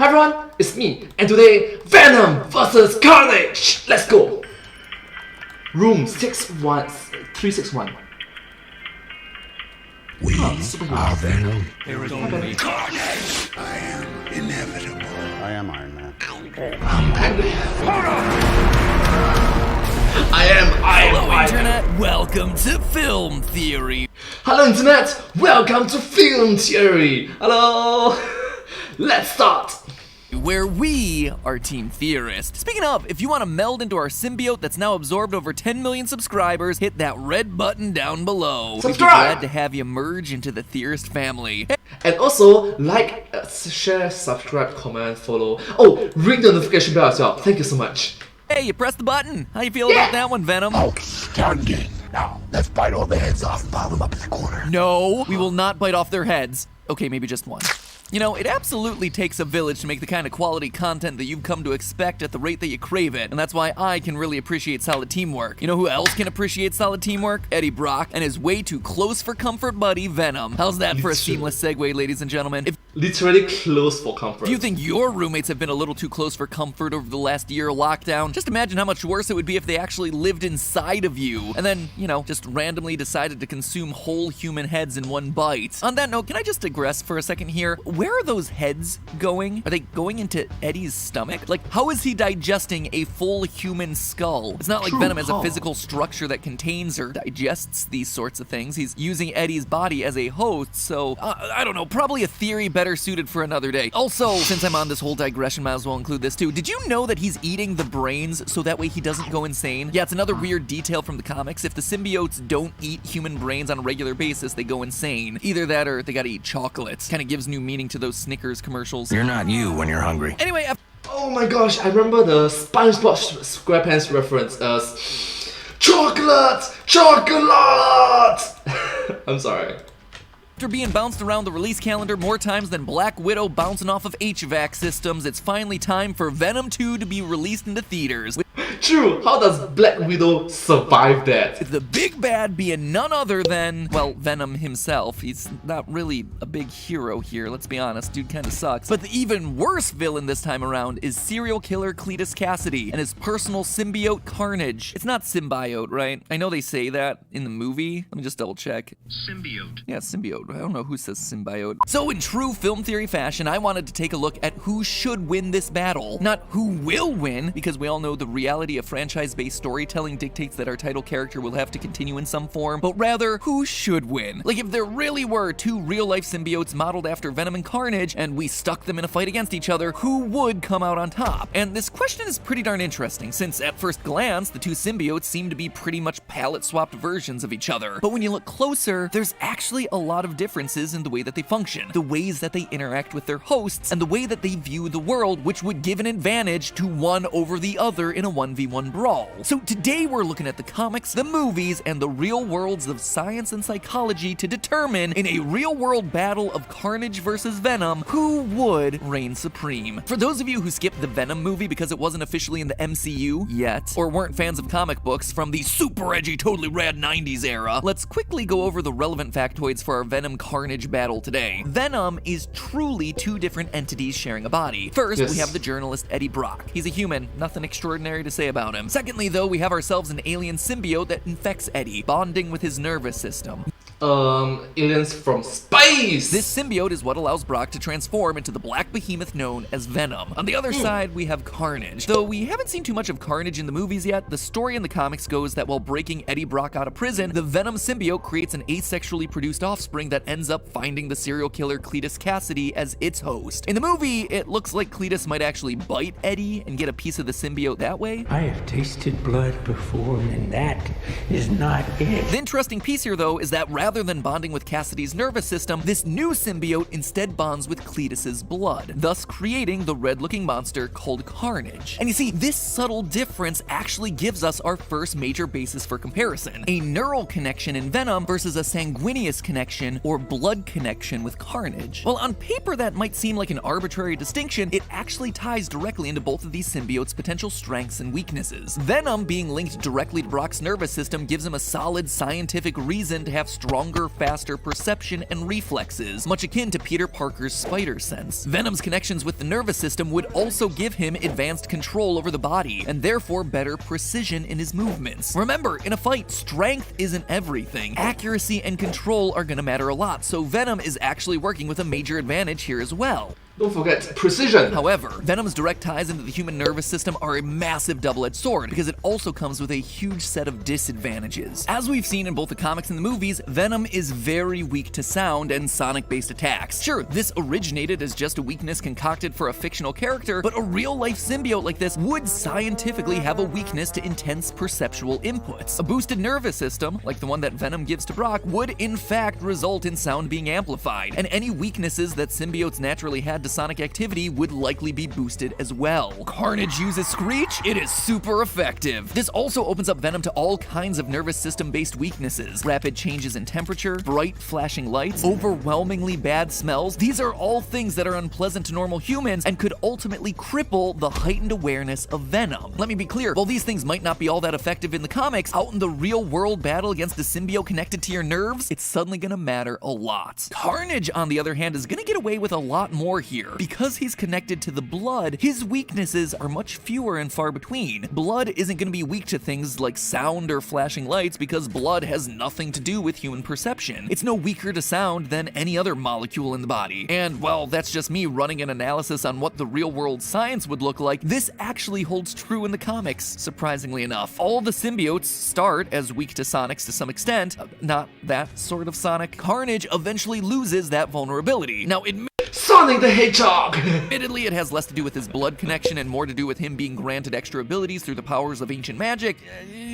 Hi everyone, it's me, and today, Venom vs Carnage! Let's go! Room 361. We are Venom. There is only Carnage! I am inevitable. I am Iron Man. I'm angry. I am Hello, Internet. Welcome to Film Theory. Hello, Internet. Welcome to Film Theory. Hello. Let's start. Where we are Team Theorists. Speaking of, if you want to meld into our symbiote that's now absorbed over 10 million subscribers, hit that red button down below. Subscribe! We'd be glad to have you merge into the Theorist family. And also, like, share, subscribe, comment, follow. Oh, ring the notification bell as well. Thank you so much. Hey, you pressed the button. How you feel about that one, Venom? Outstanding. Now, let's bite all the heads off and pile them up in the corner. No, we will not bite off their heads. Okay, maybe just one. You know, it absolutely takes a village to make the kind of quality content that you've come to expect at the rate that you crave it, and that's why I can really appreciate solid teamwork. You know who else can appreciate solid teamwork? Eddie Brock and his way too close for comfort buddy, Venom. How's that for a seamless segue, ladies and gentlemen? If Literally close for comfort. you think your roommates have been a little too close for comfort over the last year of lockdown, just imagine how much worse it would be if they actually lived inside of you, and then, you know, just randomly decided to consume whole human heads in one bite. On that note, can I just digress for a second here? Where are those heads going? Are they going into Eddie's stomach? Like, how is he digesting a full human skull? It's not like Venom has a physical structure that contains or digests these sorts of things. He's using Eddie's body as a host, so, I don't know, probably a theory better suited for another day. Also, since I'm on this whole digression, might as well include this too. Did you know that he's eating the brains so that way he doesn't go insane? Yeah, it's another weird detail from the comics. If the symbiotes don't eat human brains on a regular basis, they go insane. Either that or they gotta eat chocolates. Kind of gives new meaning to those Snickers commercials. You're not you when you're hungry. Anyway, Oh my gosh, I remember the SpongeBob SquarePants reference as chocolate! Chocolate! I'm sorry. after being bounced around the release calendar more times than Black Widow bouncing off of HVAC systems, it's finally time for Venom 2 to be released into theaters. True, how does Black Widow survive that? The big bad being none other than, well, Venom himself. He's not really a big hero here, let's be honest. Dude kinda sucks. But the even worse villain this time around is serial killer Cletus Cassidy and his personal symbiote Carnage. It's not symbiote, right? I know they say that in the movie. Let me just double check. Symbiote. Yeah, symbiote. I don't know who says symbiote. So in true film theory fashion, I wanted to take a look at who should win this battle. Not who will win, because we all know the reality of franchise-based storytelling dictates that our title character will have to continue in some form, but rather, who should win? Like, if there really were two real-life symbiotes modeled after Venom and Carnage, and we stuck them in a fight against each other, who would come out on top? And this question is pretty darn interesting, since at first glance, the two symbiotes seem to be pretty much palette-swapped versions of each other. But when you look closer, there's actually a lot of differences in the way that they function, the ways that they interact with their hosts, and the way that they view the world, which would give an advantage to one over the other in a 1v1 brawl. So today we're looking at the comics, the movies, and the real worlds of science and psychology to determine, in a real-world battle of Carnage versus Venom, who would reign supreme. For those of you who skipped the Venom movie because it wasn't officially in the MCU yet, or weren't fans of comic books from the super edgy, totally rad 90s era, let's quickly go over the relevant factoids for our Venom-Carnage battle today. Venom is truly two different entities sharing a body. First, we have the journalist Eddie Brock. He's a human, nothing extraordinary to say about him. Secondly, though, we have ourselves an alien symbiote that infects Eddie, bonding with his nervous system. Aliens from space! This symbiote is what allows Brock to transform into the black behemoth known as Venom. On the other side, we have Carnage. Though we haven't seen too much of Carnage in the movies yet, the story in the comics goes that while breaking Eddie Brock out of prison, the Venom symbiote creates an asexually produced offspring that ends up finding the serial killer Cletus Cassidy as its host. In the movie, it looks like Cletus might actually bite Eddie and get a piece of the symbiote that way. I have tasted blood before, and that is not it. The interesting piece here, though, is that rather than bonding with Cassidy's nervous system, this new symbiote instead bonds with Cletus's blood, thus creating the red-looking monster called Carnage. And you see, this subtle difference actually gives us our first major basis for comparison: a neural connection in Venom versus a sanguineous connection or blood connection with Carnage. While on paper that might seem like an arbitrary distinction, it actually ties directly into both of these symbiotes' potential strengths and weaknesses. Venom being linked directly to Brock's nervous system gives him a solid scientific reason to have strong stronger, faster perception and reflexes, much akin to Peter Parker's spider sense. Venom's connections with the nervous system would also give him advanced control over the body, and therefore better precision in his movements. Remember, in a fight, strength isn't everything. Accuracy and control are gonna matter a lot, so Venom is actually working with a major advantage here as well. Don't forget precision. However, Venom's direct ties into the human nervous system are a massive double-edged sword because it also comes with a huge set of disadvantages. As we've seen in both the comics and the movies, Venom is very weak to sound and sonic-based attacks. Sure, this originated as just a weakness concocted for a fictional character, but a real-life symbiote like this would scientifically have a weakness to intense perceptual inputs. A boosted nervous system, like the one that Venom gives to Brock, would in fact result in sound being amplified, and any weaknesses that symbiotes naturally had to sonic activity would likely be boosted as well. Carnage uses Screech? It is super effective. This also opens up Venom to all kinds of nervous system-based weaknesses. Rapid changes in temperature, bright flashing lights, overwhelmingly bad smells. These are all things that are unpleasant to normal humans and could ultimately cripple the heightened awareness of Venom. Let me be clear, while these things might not be all that effective in the comics, out in the real-world battle against a symbiote connected to your nerves, it's suddenly gonna matter a lot. Carnage, on the other hand, is gonna get away with a lot more here. Because he's connected to the blood, his weaknesses are much fewer and far between. Blood isn't going to be weak to things like sound or flashing lights because blood has nothing to do with human perception. It's no weaker to sound than any other molecule in the body. And, well, that's just me running an analysis on what the real-world science would look like. This actually holds true in the comics, surprisingly enough. All the symbiotes start as weak to sonics to some extent. Not that sort of sonic. Carnage eventually loses that vulnerability. Now, Sonic the Hedgehog! admittedly, it has less to do with his blood connection and more to do with him being granted extra abilities through the powers of ancient magic.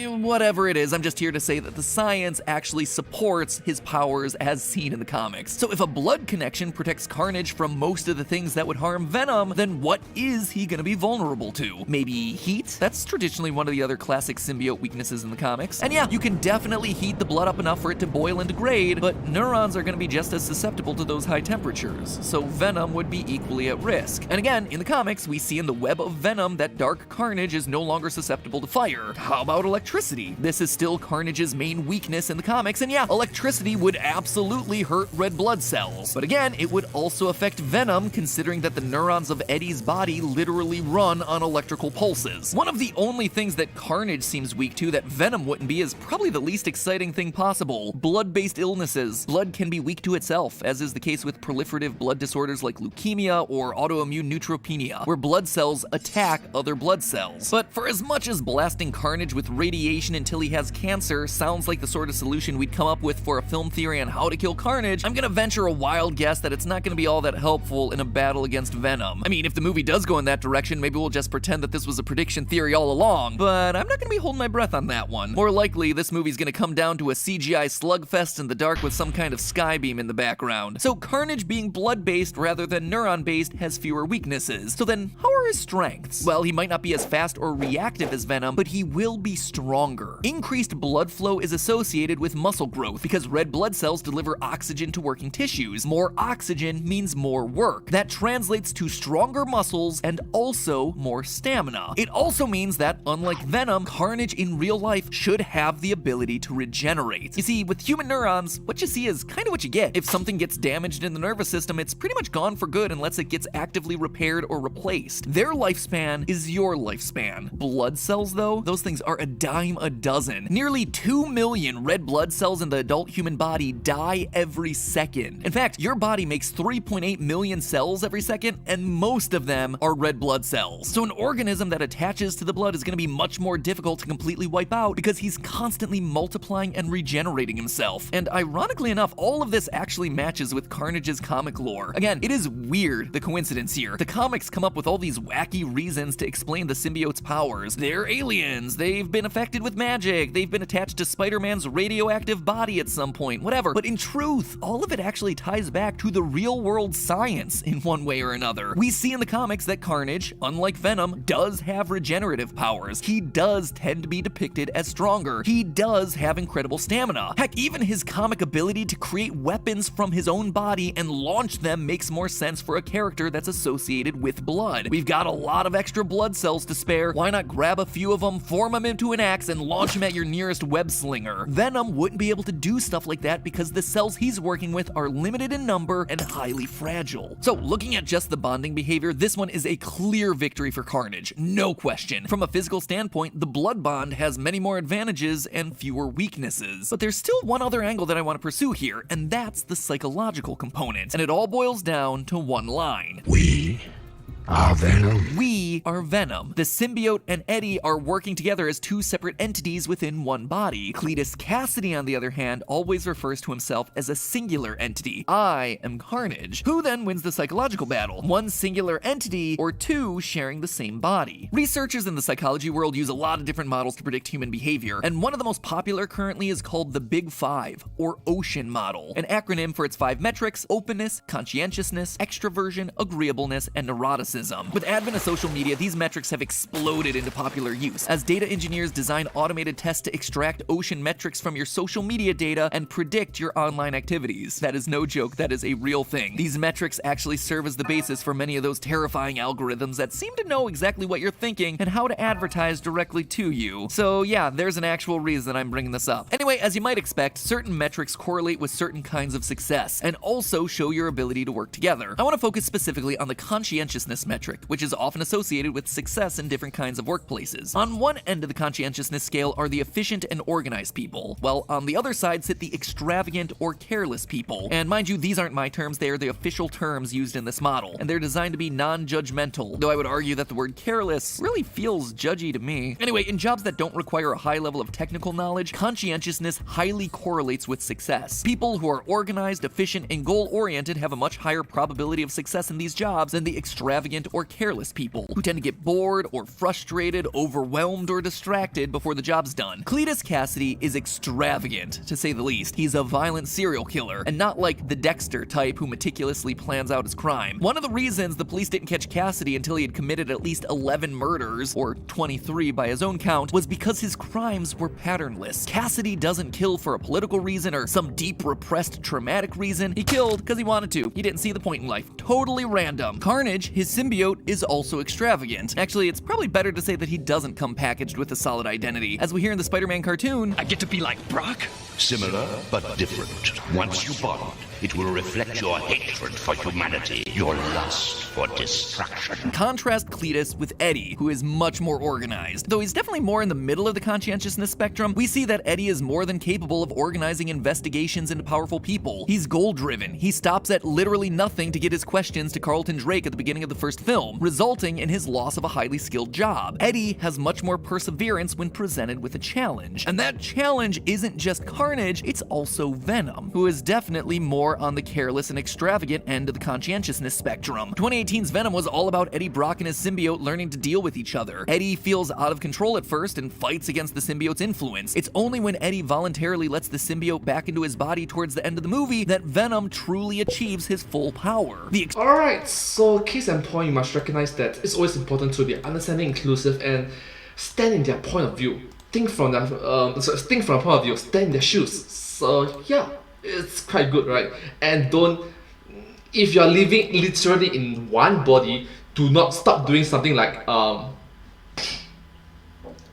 Whatever it is, I'm just here to say that the science actually supports his powers as seen in the comics. So if a blood connection protects Carnage from most of the things that would harm Venom, then what is he gonna be vulnerable to? Maybe heat? That's traditionally one of the other classic symbiote weaknesses in the comics. And yeah, you can definitely heat the blood up enough for it to boil and degrade, but neurons are gonna be just as susceptible to those high temperatures. So Venom would be equally at risk. And again, in the comics, we see in the web of Venom that dark Carnage is no longer susceptible to fire. How about electricity? This is still Carnage's main weakness in the comics, and yeah, electricity would absolutely hurt red blood cells. But again, it would also affect Venom, considering that the neurons of Eddie's body literally run on electrical pulses. One of the only things that Carnage seems weak to that Venom wouldn't be is probably the least exciting thing possible: blood-based illnesses. Blood can be weak to itself, as is the case with proliferative blood disorders like leukemia or autoimmune neutropenia, where blood cells attack other blood cells. But for as much as blasting Carnage with radiation until he has cancer sounds like the sort of solution we'd come up with for a film theory on how to kill Carnage, I'm gonna venture a wild guess that it's not gonna be all that helpful in a battle against Venom. I mean, if the movie does go in that direction, maybe we'll just pretend that this was a prediction theory all along, but I'm not gonna be holding my breath on that one. More likely, this movie's gonna come down to a CGI slugfest in the dark with some kind of skybeam in the background. So Carnage being blood-based rather than neuron-based has fewer weaknesses. So then, how are his strengths? Well, he might not be as fast or reactive as Venom, but he will be stronger. Increased blood flow is associated with muscle growth because red blood cells deliver oxygen to working tissues. More oxygen means more work. That translates to stronger muscles and also more stamina. It also means that, unlike Venom, Carnage in real life should have the ability to regenerate. You see, with human neurons, what you see is kind of what you get. If something gets damaged in the nervous system, it's pretty much gone for good unless it gets actively repaired or replaced. Their lifespan is your lifespan. Blood cells, though, those things are a dime a dozen. Nearly 2 million red blood cells in the adult human body die every second. In fact, your body makes 3.8 million cells every second, and most of them are red blood cells. So an organism that attaches to the blood is going to be much more difficult to completely wipe out because he's constantly multiplying and regenerating himself. And ironically enough, all of this actually matches with Carnage's comic lore. Again, it is weird, the coincidence here. The comics come up with all these wacky reasons to explain the symbiote's powers. They're aliens, they've been affected with magic, they've been attached to Spider-Man's radioactive body at some point, whatever. But in truth, all of it actually ties back to the real-world science in one way or another. We see in the comics that Carnage, unlike Venom, does have regenerative powers. He does tend to be depicted as stronger. He does have incredible stamina. Heck, even his comic ability to create weapons from his own body and launch them makes more sense for a character that's associated with blood. We've got a lot of extra blood cells to spare. Why not grab a few of them, form them into an axe, and launch them at your nearest web slinger? Venom wouldn't be able to do stuff like that because the cells he's working with are limited in number and highly fragile. So looking at just the bonding behavior, this one is a clear victory for Carnage, no question. From a physical standpoint, the blood bond has many more advantages and fewer weaknesses. But there's still one other angle that I want to pursue here, and that's the psychological component. And it all boils down to one line. We are Venom. We are Venom. The symbiote and Eddie are working together as two separate entities within one body. Cletus Cassidy, on the other hand, always refers to himself as a singular entity. I am Carnage. Who then wins the psychological battle? One singular entity or two sharing the same body? Researchers in the psychology world use a lot of different models to predict human behavior, and one of the most popular currently is called the Big Five, or OCEAN model, an acronym for its 5 metrics: openness, conscientiousness, extroversion, agreeableness, and neuroticism. With the advent of social media, these metrics have exploded into popular use, as data engineers design automated tests to extract OCEAN metrics from your social media data and predict your online activities. That is no joke, that is a real thing. These metrics actually serve as the basis for many of those terrifying algorithms that seem to know exactly what you're thinking and how to advertise directly to you. So yeah, there's an actual reason I'm bringing this up. Anyway, as you might expect, certain metrics correlate with certain kinds of success, and also show your ability to work together. I want to focus specifically on the conscientiousness metric, which is often associated with success in different kinds of workplaces. On one end of the conscientiousness scale are the efficient and organized people, while on the other side sit the extravagant or careless people. And mind you, these aren't my terms, they are the official terms used in this model, and they're designed to be non-judgmental, though I would argue that the word careless really feels judgy to me. Anyway, in jobs that don't require a high level of technical knowledge, conscientiousness highly correlates with success. People who are organized, efficient, and goal-oriented have a much higher probability of success in these jobs than the extravagant or careless people, who tend to get bored or frustrated, overwhelmed, or distracted before the job's done. Cletus Cassidy is extravagant, to say the least. He's a violent serial killer, and not like the Dexter type who meticulously plans out his crime. One of the reasons the police didn't catch Cassidy until he had committed at least 11 murders, or 23 by his own count, was because his crimes were patternless. Cassidy doesn't kill for a political reason or some deep repressed traumatic reason. He killed because he wanted to. He didn't see the point in life. Totally random. Carnage, his symbiote, is also extravagant. Actually, it's probably better to say that he doesn't come packaged with a solid identity. As we hear in the Spider-Man cartoon, I get to be like Brock? Similar, but different. Once you bond, it will reflect your hatred for humanity, your lust for destruction. contrast Cletus with Eddie, who is much more organized. Though he's definitely more in the middle of the conscientiousness spectrum, we see that Eddie is more than capable of organizing investigations into powerful people. He's goal-driven. He stops at literally nothing to get his questions to Carlton Drake at the beginning of the first film, resulting in his loss of a highly skilled job. Eddie has much more perseverance when presented with a challenge. And that challenge isn't just Carnage, it's also Venom, who is definitely more on the careless and extravagant end of the conscientiousness spectrum. 2018's Venom was all about Eddie Brock and his symbiote learning to deal with each other. Eddie feels out of control at first and fights against the symbiote's influence. It's only when Eddie voluntarily lets the symbiote back into his body towards the end of the movie that Venom truly achieves his full power. Alright, so case in point, you must recognize that it's always important to be understanding, inclusive, and stand in their point of view. Think from their think from a point of view, stand in their shoes. So yeah, it's quite good, right? And don't, if you're living literally in one body, do not stop doing something like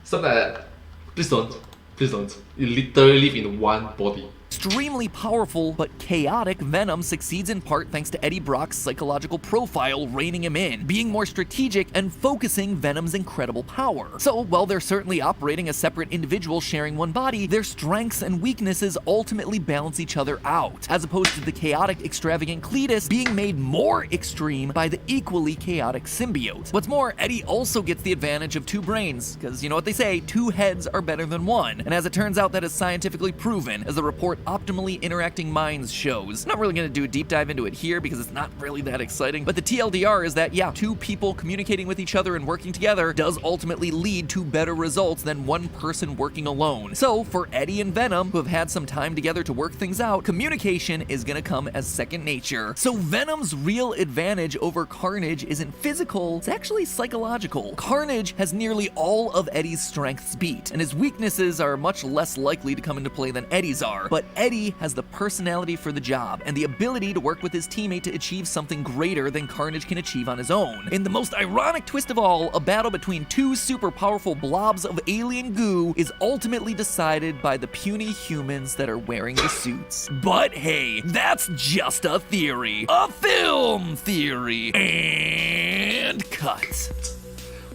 something like that. Please don't. Please don't. You literally live in one body. Extremely powerful but chaotic Venom succeeds in part thanks to Eddie Brock's psychological profile reining him in, being more strategic and focusing Venom's incredible power. So while they're certainly operating as separate individuals sharing one body, their strengths and weaknesses ultimately balance each other out, as opposed to the chaotic, extravagant Cletus being made more extreme by the equally chaotic symbiote. What's more, Eddie also gets the advantage of two brains, because you know what they say, two heads are better than one, and as it turns out that is scientifically proven, as the report Optimally Interacting Minds shows. I'm not really going to do a deep dive into it here because it's not really that exciting, but the TLDR is that, yeah, two people communicating with each other and working together does ultimately lead to better results than one person working alone. So for Eddie and Venom, who have had some time together to work things out, communication is going to come as second nature. So Venom's real advantage over Carnage isn't physical, it's actually psychological. Carnage has nearly all of Eddie's strengths beat, and his weaknesses are much less likely to come into play than Eddie's are, but Eddie has the personality for the job and the ability to work with his teammate to achieve something greater than Carnage can achieve on his own. In the most ironic twist of all, a battle between two super powerful blobs of alien goo is ultimately decided by the puny humans that are wearing the suits. But hey, that's just a theory. A film theory. And cut.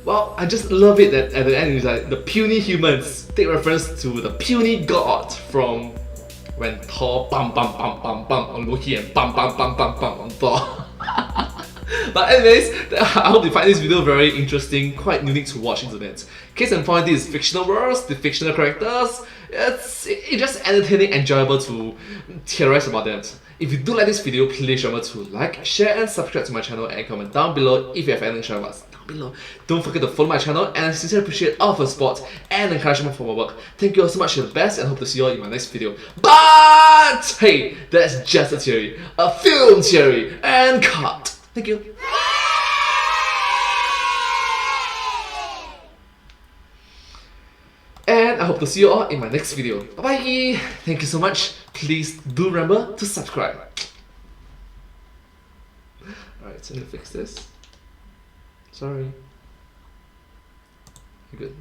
Well, I just love it that at the end it's like the puny humans take reference to the puny god from when Thor bum bum bum bum bum on Loki and bum bum bum bum bum on Thor. But anyways, I hope you find this video very interesting, quite unique to watch internet. Case in point, these fictional worlds, the fictional characters, it's just entertaining, enjoyable to theorize about them. If you do like this video, please remember to like, share and subscribe to my channel and comment down below if you have anything to share with us. Down below. Don't forget to follow my channel and I sincerely appreciate all of your support and encouragement for my work. Thank you all so much, you're the best, and hope to see you all in my next video. But hey, that's just a theory. A film theory. And cut. Thank you. And I hope to see you all in my next video. Bye bye! Thank you so much. Please do remember to subscribe. Alright, so I'm gonna fix this. Sorry. You're good.